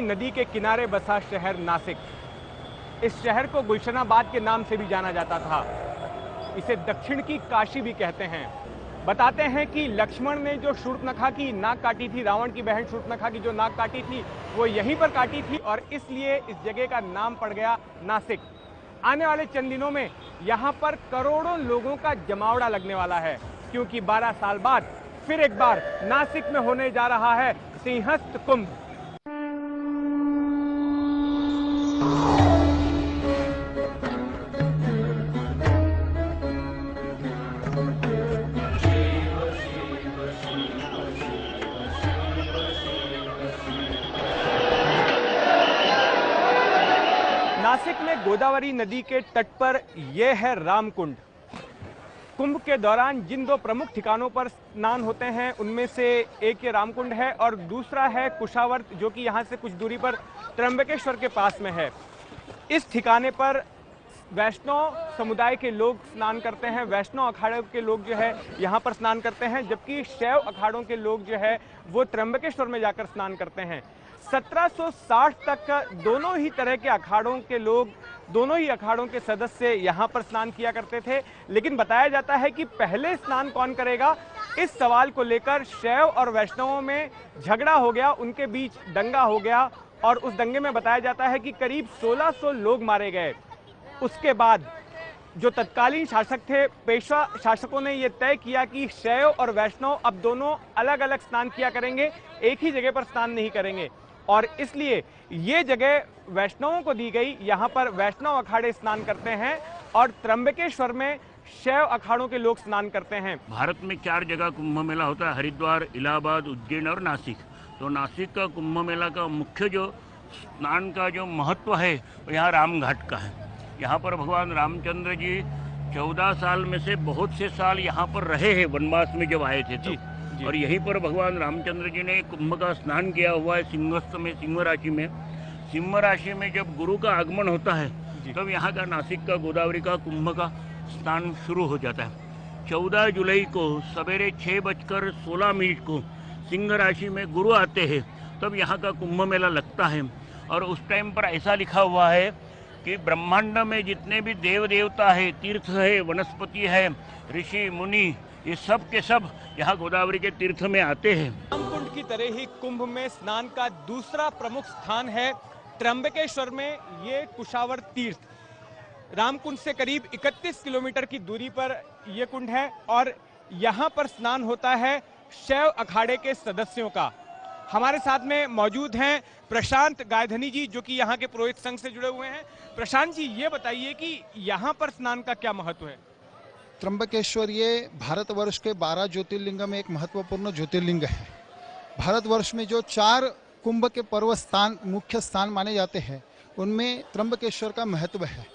नदी के किनारे बसा शहर नासिक। इस शहर को गुलशनाबाद के नाम से भी जाना जाता था। इसे दक्षिण की काशी भी कहते हैं। बताते हैं कि लक्ष्मण ने जो शूर्पणखा की नाक काटी थी, रावण की बहन शूर्पणखा की जो नाक काटी थी, वो यहीं पर काटी थी और इसलिए इस जगह का नाम पड़ गया नासिक। आने वाले चंद दिनों में यहाँ पर करोड़ों लोगों का जमावड़ा लगने वाला है, क्योंकि 12 साल बाद फिर एक बार नासिक में होने जा रहा है सिंहस्थ कुंभ। नासिक में गोदावरी नदी के तट पर यह है रामकुंड। कुंभ के दौरान जिन दो प्रमुख ठिकानों पर स्नान होते हैं उनमें से एक ये रामकुंड है और दूसरा है कुशावर्त, जो कि यहाँ से कुछ दूरी पर त्र्यंबकेश्वर के पास में है। इस ठिकाने पर वैष्णव समुदाय के लोग स्नान करते हैं, वैष्णव अखाड़ों के लोग जो है यहाँ पर स्नान करते हैं, जबकि शैव अखाड़ों के लोग जो है वो त्र्यंबकेश्वर में जाकर स्नान करते हैं। 1760 तक दोनों ही तरह के अखाड़ों के लोग, दोनों ही अखाड़ों के सदस्य यहाँ पर स्नान किया करते थे। लेकिन बताया जाता है कि पहले स्नान कौन करेगा, इस सवाल को लेकर शैव और वैष्णवों में झगड़ा हो गया, उनके बीच दंगा हो गया और उस दंगे में बताया जाता है कि करीब 1600 लोग मारे गए। उसके बाद जो तत्कालीन शासक थे, पेशवा शासकों ने यह तय किया कि शैव और वैष्णव अब दोनों अलग अलग स्नान किया करेंगे, एक ही जगह पर स्नान नहीं करेंगे और इसलिए ये जगह वैष्णवों को दी गई। यहाँ पर वैष्णव अखाड़े स्नान करते हैं और त्र्यंबकेश्वर में शैव अखाड़ों के लोग स्नान करते हैं। भारत में 4 जगह कुंभ मेला होता है, हरिद्वार, इलाहाबाद, उज्जैन और नासिक। तो नासिक का कुंभ मेला का मुख्य जो स्नान का जो महत्व है वो यहाँ रामघाट का है। यहाँ पर भगवान रामचंद्र जी 14 साल में से बहुत से साल यहाँ पर रहे हैं, वनवास में जब आए थे तब। और यहीं पर भगवान रामचंद्र जी ने कुंभ का स्नान किया हुआ है सिंहस्थ में, सिंह राशि में। सिंह राशि में जब गुरु का आगमन होता है तब यहाँ का नासिक का गोदावरी का कुंभ का स्नान शुरू हो जाता है। 14 जुलाई को सवेरे 6:16 को सिंह राशि में गुरु आते हैं, तब यहाँ का कुंभ मेला लगता है। और उस टाइम पर ऐसा लिखा हुआ है कि ब्रह्मांड में जितने भी देव देवता है, तीर्थ है, वनस्पति है, ऋषि मुनि, ये सब के सब यहाँ गोदावरी के तीर्थ में आते हैं। रामकुंड की तरह ही कुंभ में स्नान का दूसरा प्रमुख स्थान है त्र्यंबकेश्वर में ये कुशावर्त तीर्थ। रामकुंड से करीब 31 किलोमीटर की दूरी पर यह कुंड है और यहाँ पर स्नान होता है शैव अखाड़े के सदस्यों का। हमारे साथ में मौजूद हैं प्रशांत गायधनी जी, जो कि यहाँ के पुरोहित संघ से जुड़े हुए हैं। प्रशांत जी, ये बताइए कि यहाँ पर स्नान का क्या महत्व है? त्र्यंबकेश्वर ये भारतवर्ष के 12 ज्योतिर्लिंग में एक महत्वपूर्ण ज्योतिर्लिंग है। भारतवर्ष में जो 4 कुंभ के पर्व स्थान, मुख्य स्थान माने जाते हैं, उनमें त्र्यंबकेश्वर का महत्व है।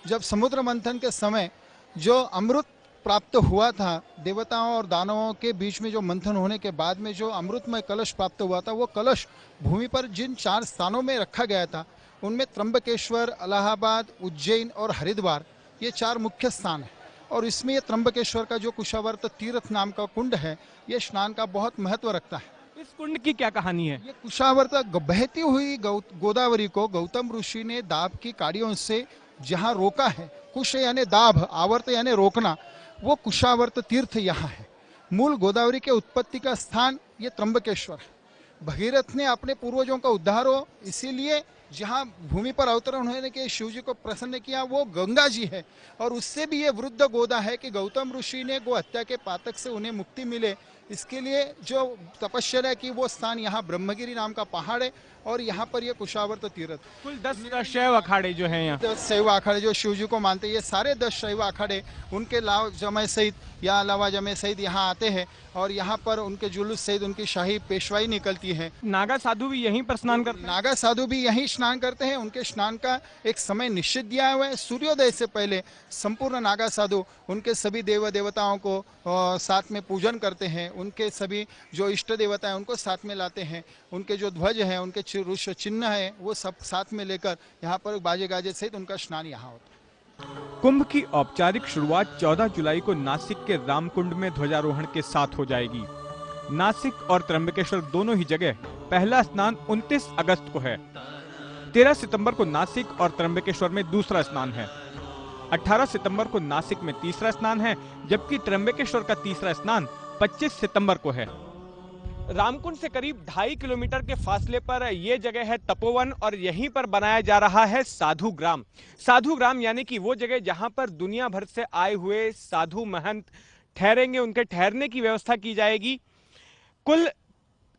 जब समुद्र मंथन के समय जो अमृत प्राप्त हुआ था, देवताओं और दानवों के बीच में जो मंथन होने के बाद में जो अमृतमय कलश प्राप्त हुआ था, वो कलश भूमि पर जिन 4 स्थानों में रखा गया था, उनमें त्र्यंबकेश्वर, इलाहाबाद, उज्जैन और हरिद्वार, ये 4 मुख्य स्थान हैं। और इसमें ये त्र्यंबकेश्वर का जो कुशावर्त तीर्थ नाम का कुंड है, ये स्नान का बहुत महत्व रखता है। इस कुंड की क्या कहानी है? ये कुशावर्त बहती हुई गोदावरी को गौतम ऋषि ने दाब की काड़ियों से जहाँ रोका है, कुश यानी दाब, आवर्त यानी रोकना, वो कुशावर्त तीर्थ यहाँ है। मूल गोदावरी के उत्पत्ति का स्थान ये त्र्यंबकेश्वर है। भगीरथ ने अपने पूर्वजों का उद्धार हो, इसीलिए जहाँ भूमि पर अवतरण होने के शिव जी को प्रसन्न किया वो गंगा जी है। और उससे भी ये वृद्ध गोदा है कि गौतम ऋषि ने गो हत्या के पातक से उन्हें मुक्ति मिले, इसके लिए जो तपस्या की वो स्थान यहाँ ब्रह्मगिरी नाम का पहाड़ है और यहाँ पर ये कुशावर्त तीर्थ। कुल 10 शैव अखाड़े जो हैं यहाँ, 10 शैव अखाड़े जो शिव जी को मानते हैं, ये सारे 10 शैव अखाड़े उनके लाव जमे सहित या लावा जमे सहित यहाँ आते हैं और यहाँ पर उनके जुलूस सहित उनकी शाही पेशवाई निकलती है। नागा साधु भी यहीं पर स्नान करते हैं? नागा साधु भी यहीं स्नान करते हैं। उनके स्नान का एक समय निश्चित दिया हुआ है। सूर्योदय से पहले संपूर्ण नागा साधु उनके सभी देव देवताओं को साथ में पूजन करते हैं। उनके सभी जो इष्ट देवता हैं उनको साथ में लाते हैं। उनके जो ध्वज हैं, उनके चिन्ह है, वो सब साथ में लेकर यहाँ पर बाजे गाजे सहित उनका स्नान यहाँ होता है। कुंभ की औपचारिक शुरुआत 14 जुलाई को नासिक के रामकुंड में ध्वजारोहण के साथ हो जाएगी। नासिक और त्र्यंबकेश्वर दोनों ही जगह पहला स्नान 29 अगस्त को है। 13 सितंबर को नासिक और त्र्यंबकेश्वर में दूसरा स्नान है। 18 सितंबर को नासिक में तीसरा स्नान है, जबकि त्र्यंबकेश्वर का तीसरा स्नान 25 सितंबर को है। रामकुंड से करीब 2.5 किलोमीटर के फासले पर यह जगह है तपोवन, और यहीं पर बनाया जा रहा है साधु ग्राम। साधु ग्राम यानी कि वो जगह जहां पर दुनिया भर से आए हुए साधु महंत ठहरेंगे, उनके ठहरने की व्यवस्था की जाएगी। कुल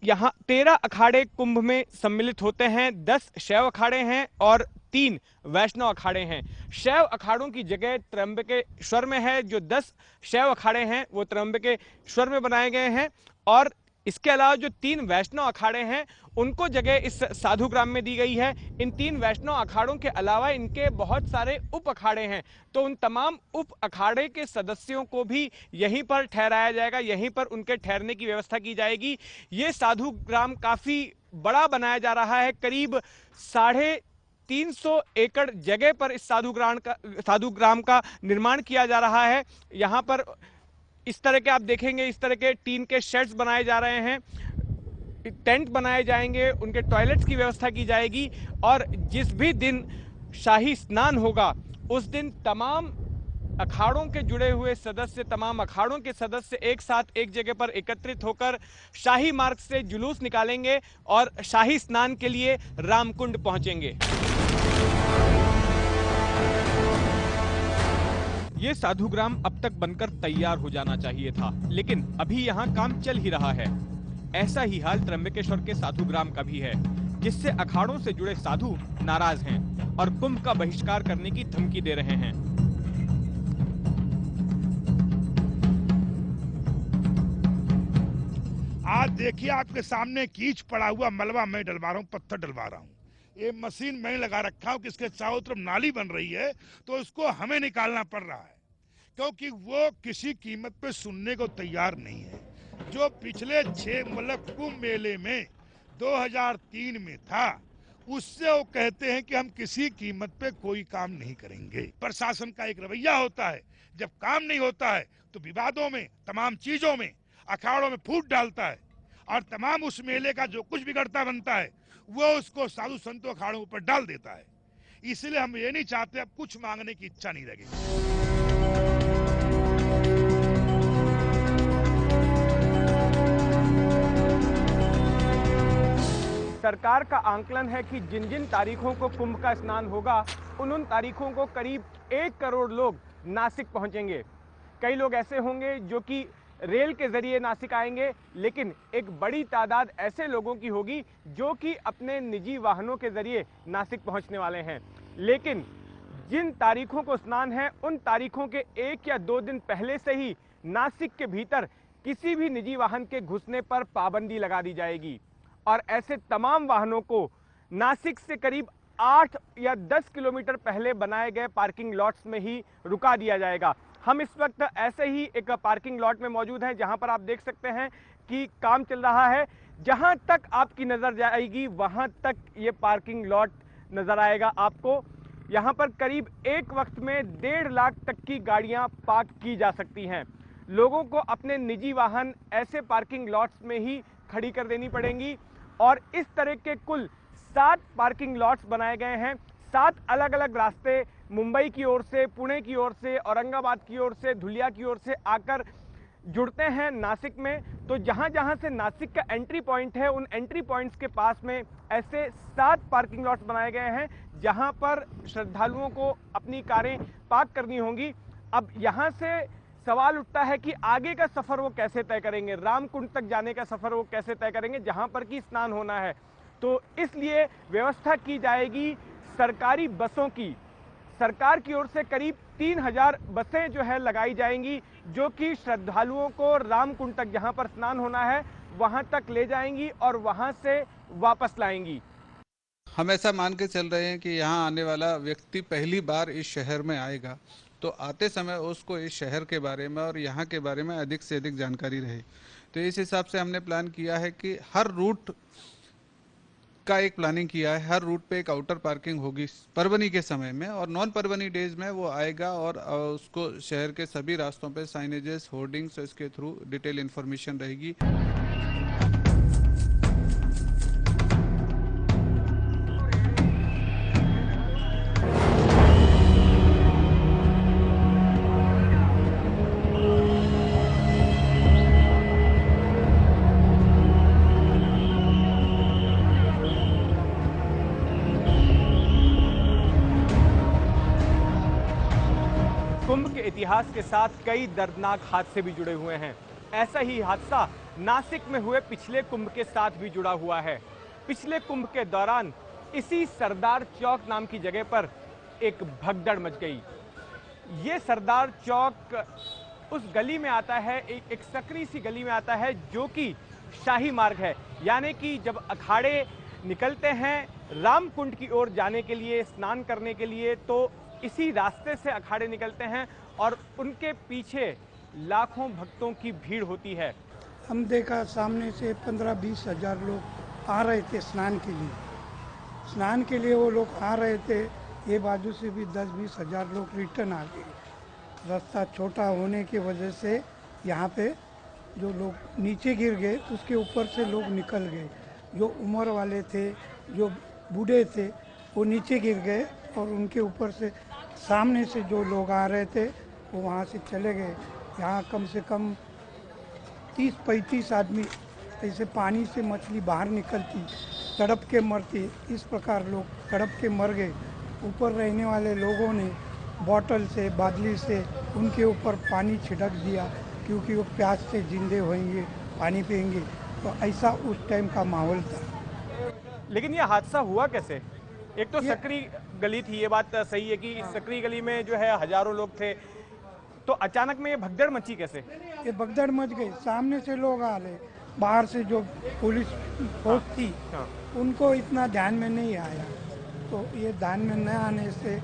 यहाँ 13 अखाड़े कुंभ में सम्मिलित होते हैं। 10 शैव अखाड़े हैं और 3 वैष्णव अखाड़े हैं। शैव अखाड़ों की जगह त्र्यंबकेश्वर में है। जो 10 शैव अखाड़े हैं वो त्र्यंबकेश्वर में बनाए गए हैं, और इसके अलावा जो 3 वैष्णव अखाड़े हैं उनको जगह इस साधु ग्राम में दी गई है। इन 3 वैष्णव अखाड़ों के अलावा इनके बहुत सारे उप अखाड़े हैं, तो उन तमाम उप अखाड़े के सदस्यों को भी यहीं पर ठहराया जाएगा, यहीं पर उनके ठहरने की व्यवस्था की जाएगी। ये साधु ग्राम काफी बड़ा बनाया जा रहा है। करीब 350 एकड़ जगह पर इस साधु ग्राम का निर्माण किया जा रहा है। यहाँ पर इस तरह के आप देखेंगे, इस तरह के टीन के शेड्स बनाए जा रहे हैं, टेंट बनाए जाएंगे, उनके टॉयलेट्स की व्यवस्था की जाएगी। और जिस भी दिन शाही स्नान होगा उस दिन तमाम अखाड़ों के जुड़े हुए सदस्य, तमाम अखाड़ों के सदस्य एक साथ एक जगह पर एकत्रित होकर शाही मार्ग से जुलूस निकालेंगे और शाही स्नान के लिए रामकुंड पहुंचेंगे। ये साधु ग्राम अब तक बनकर तैयार हो जाना चाहिए था, लेकिन अभी यहाँ काम चल ही रहा है। ऐसा ही हाल त्र्यंबकेश्वर के साधु ग्राम का भी है, जिससे अखाड़ों से जुड़े साधु नाराज हैं और कुंभ का बहिष्कार करने की धमकी दे रहे हैं। आज देखिए आपके सामने कीच पड़ा हुआ मलबा मैं डलवा रहा हूँ, पत्थर डलवा रहा हूँ। ये मशीन मैंने लगा रखा हूँ कि इसके चारों तरफ नाली बन रही है, तो इसको हमें निकालना पड़ रहा है, क्योंकि वो किसी कीमत पे सुनने को तैयार नहीं है। जो पिछले 6 कुंभ मेले में 2003 में था, उससे वो कहते हैं कि हम किसी कीमत पे कोई काम नहीं करेंगे। प्रशासन का एक रवैया होता है, जब काम नहीं होता है तो विवादों में, तमाम चीजों में, अखाड़ों में फूट डालता है, और तमाम उस मेले का जो कुछ बिगड़ता बनता है वो उसको साधु संतों अखाड़ों पर डाल देता है। इसलिए हम ये नहीं चाहते, अब कुछ मांगने की इच्छा नहीं रहेगी। सरकार का आंकलन है कि जिन जिन तारीखों को कुंभ का स्नान होगा उन तारीखों को करीब 1 करोड़ लोग नासिक पहुंचेंगे। कई लोग ऐसे होंगे जो कि रेल के जरिए नासिक आएंगे, लेकिन एक बड़ी तादाद ऐसे लोगों की होगी जो कि अपने निजी वाहनों के जरिए नासिक पहुंचने वाले हैं। लेकिन जिन तारीखों को स्नान है उन तारीखों के 1 या 2 दिन पहले से ही नासिक के भीतर किसी भी निजी वाहन के घुसने पर पाबंदी लगा दी जाएगी, और ऐसे तमाम वाहनों को नासिक से करीब 8 या 10 किलोमीटर पहले बनाए गए पार्किंग लॉट्स में ही रुका दिया जाएगा। हम इस वक्त ऐसे ही एक पार्किंग लॉट में मौजूद हैं, जहां पर आप देख सकते हैं कि काम चल रहा है। जहां तक आपकी नजर जाएगी वहां तक ये पार्किंग लॉट नजर आएगा आपको। यहां पर करीब एक वक्त में 1.5 लाख तक की गाड़ियां पार्क की जा सकती हैं। लोगों को अपने निजी वाहन ऐसे पार्किंग लॉट्स में ही खड़ी कर देनी पड़ेंगी, और इस तरह के कुल 7 पार्किंग लॉट्स बनाए गए हैं। 7 अलग अलग रास्ते मुंबई की ओर से, पुणे की ओर से, औरंगाबाद की ओर से, धुलिया की ओर से आकर जुड़ते हैं नासिक में। तो जहां जहां से नासिक का एंट्री पॉइंट है, उन एंट्री पॉइंट्स के पास में ऐसे 7 पार्किंग लॉट्स बनाए गए हैं, जहां पर श्रद्धालुओं को अपनी कारें पार्क करनी होंगी। अब यहां से सवाल उठता है कि आगे का सफर वो कैसे तय करेंगे, रामकुंड तक जाने का सफर वो कैसे तय करेंगे जहां पर कि स्नान होना है। तो इसलिए व्यवस्था की जाएगी सरकारी बसों की। सरकार की ओर से करीब 3000 बसें जो है लगाई जाएंगी, जो कि श्रद्धालुओं को रामकुंड तक, जहां पर स्नान होना है, वहां तक ले जाएंगी और वहां से वापस लाएंगी। हम ऐसा मान के चल रहे हैं कि यहाँ आने वाला व्यक्ति पहली बार इस शहर में आएगा, तो आते समय उसको इस शहर के बारे में और यहाँ के बारे में अधिक से अधिक जानकारी रहे। तो इस हिसाब से हमने प्लान किया है कि हर रूट का एक प्लानिंग किया है। हर रूट पे एक आउटर पार्किंग होगी परवनी के समय में, और नॉन परवनी डेज में वो आएगा और उसको शहर के सभी रास्तों पे साइनेजेस, होर्डिंग्स, इसके थ्रू डिटेल इन्फॉर्मेशन रहेगी। कुंभ के इतिहास के साथ कई दर्दनाक हादसे भी जुड़े हुए हैं। ऐसा ही हादसा नासिक में हुए पिछले कुंभ के साथ भी जुड़ा हुआ है। पिछले कुंभ के दौरान इसी सरदार चौक नाम की जगह पर एक भगदड़ मच गई। ये सरदार चौक उस गली में आता है, एक सकरी सी गली में आता है जो कि शाही मार्ग है। यानी कि जब अखाड़े निकलते हैं रामकुंड की ओर जाने के लिए, स्नान करने के लिए, तो इसी रास्ते से अखाड़े निकलते हैं और उनके पीछे लाखों भक्तों की भीड़ होती है। हम देखा सामने से 15-20 हजार लोग आ रहे थे स्नान के लिए। स्नान के लिए वो लोग आ रहे थे, ये बाजू से भी 10-20 हजार लोग रिटर्न आ गए। रास्ता छोटा होने की वजह से यहाँ पे जो लोग नीचे गिर गए, उसके ऊपर से लोग निकल गए। जो उम्र वाले थे, जो बूढ़े थे, वो नीचे गिर गए और उनके ऊपर से सामने से जो लोग आ रहे थे वो वहाँ से चले गए। यहाँ कम से कम 30-35 आदमी ऐसे पानी से मछली बाहर निकलती, तड़प के मरती, इस प्रकार लोग तड़प के मर गए। ऊपर रहने वाले लोगों ने बॉटल से, बादली से उनके ऊपर पानी छिड़क दिया, क्योंकि वो प्यास से जिंदे होंगे, पानी पिएंगे। तो ऐसा उस टाइम का माहौल था। लेकिन ये हादसा हुआ कैसे? एक तो सकरी गली थी, ये बात सही है कि सकरी गली में जो है हजारों लोग थे, तो अचानक में ये भगदड़ मची कैसे? ये भगदड़ मच गई, सामने से लोग आ रहे, बाहर से जो पुलिस फोर्स थी उनको इतना ध्यान में नहीं आया। तो ये ध्यान में न आने से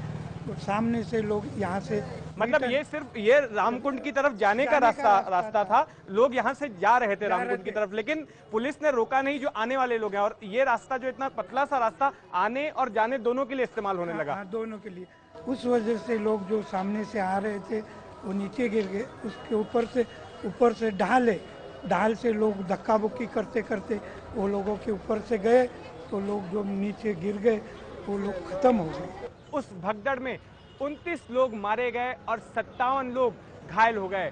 तो सामने से लोग यहाँ से, मतलब ये सिर्फ ये रामकुंड की तरफ जाने का रास्ता था, लोग यहाँ से जा रहे थे रामकुंड की तरफ, लेकिन पुलिस ने रोका नहीं जो आने वाले लोग हैं। और ये रास्ता जो इतना पतला सा रास्ता आने और जाने दोनों के लिए इस्तेमाल होने लगा। दोनों के लिए। उस वजह से लोग जो सामने से आ रहे थे वो नीचे गिर गए। उसके ऊपर से ढाल से लोग धक्का बुक्की करते करते वो लोगों के ऊपर से गए, तो लोग जो नीचे गिर गए वो लोग खत्म हो गए। उस भगदड़ में 29 लोग मारे गए और 57 लोग घायल हो गए।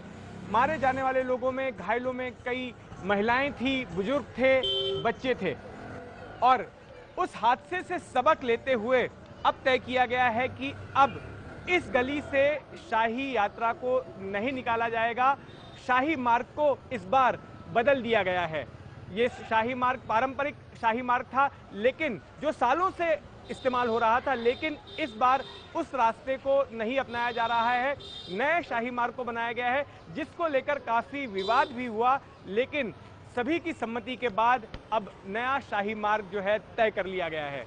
मारे जाने वाले लोगों में, घायलों में कई महिलाएं थी, बुजुर्ग थे, बच्चे थे। और उस हादसे से सबक लेते हुए अब तय किया गया है कि अब इस गली से शाही यात्रा को नहीं निकाला जाएगा। शाही मार्ग को इस बार बदल दिया गया है। ये शाही मार्ग पारंपरिक शाही मार्ग था, लेकिन जो सालों से इस्तेमाल हो रहा था, लेकिन इस बार उस रास्ते को नहीं अपनाया जा रहा है। नए शाही मार्ग को बनाया गया है, जिसको लेकर काफ़ी विवाद भी हुआ, लेकिन सभी की सम्मति के बाद अब नया शाही मार्ग जो है तय कर लिया गया है।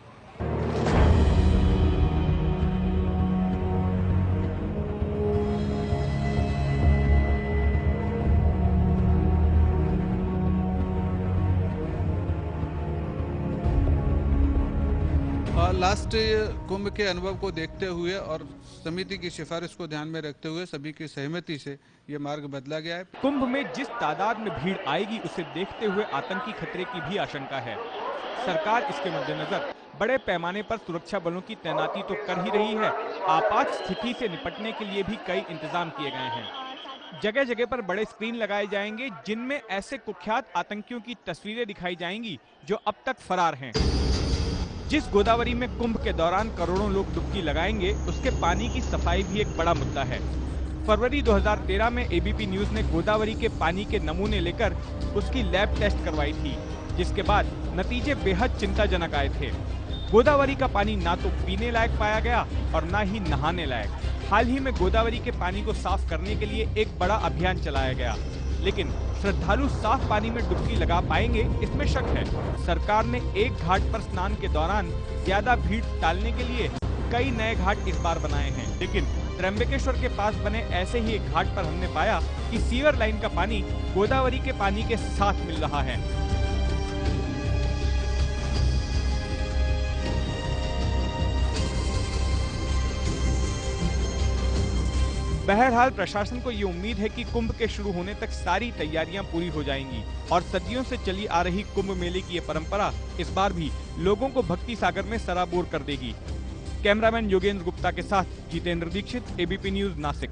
लास्ट कुंभ के अनुभव को देखते हुए और समिति की सिफारिश को ध्यान में रखते हुए सभी की सहमति से ये मार्ग बदला गया है। कुंभ में जिस तादाद में भीड़ आएगी, उसे देखते हुए आतंकी खतरे की भी आशंका है। सरकार इसके मद्देनजर बड़े पैमाने पर सुरक्षा बलों की तैनाती तो कर ही रही है, आपात स्थिति से निपटने के लिए भी कई इंतजाम किए गए हैं। जगह जगह पर बड़े स्क्रीन लगाए जाएंगे, जिनमें ऐसे कुख्यात आतंकियों की तस्वीरें दिखाई जाएंगी जो अब तक फरार हैं। जिस गोदावरी में कुंभ के दौरान करोड़ों लोग डुबकी लगाएंगे, उसके पानी की सफाई भी एक बड़ा मुद्दा है। फरवरी 2013 में एबीपी न्यूज ने गोदावरी के पानी के नमूने लेकर उसकी लैब टेस्ट करवाई थी, जिसके बाद नतीजे बेहद चिंताजनक आए थे। गोदावरी का पानी ना तो पीने लायक पाया गया और ना ही नहाने लायक। हाल ही में गोदावरी के पानी को साफ करने के लिए एक बड़ा अभियान चलाया गया, लेकिन श्रद्धालु साफ पानी में डुबकी लगा पाएंगे, इसमें शक है। सरकार ने एक घाट पर स्नान के दौरान ज्यादा भीड़ टालने के लिए कई नए घाट इस बार बनाए हैं, लेकिन त्र्यंबकेश्वर के पास बने ऐसे ही एक घाट पर हमने पाया कि सीवर लाइन का पानी गोदावरी के पानी के साथ मिल रहा है। बहरहाल प्रशासन को ये उम्मीद है कि कुंभ के शुरू होने तक सारी तैयारियां पूरी हो जाएंगी और सदियों से चली आ रही कुंभ मेले की ये परंपरा इस बार भी लोगों को भक्ति सागर में सराबोर कर देगी। कैमरामैन योगेंद्र गुप्ता के साथ जितेंद्र दीक्षित, एबीपी न्यूज, नासिक।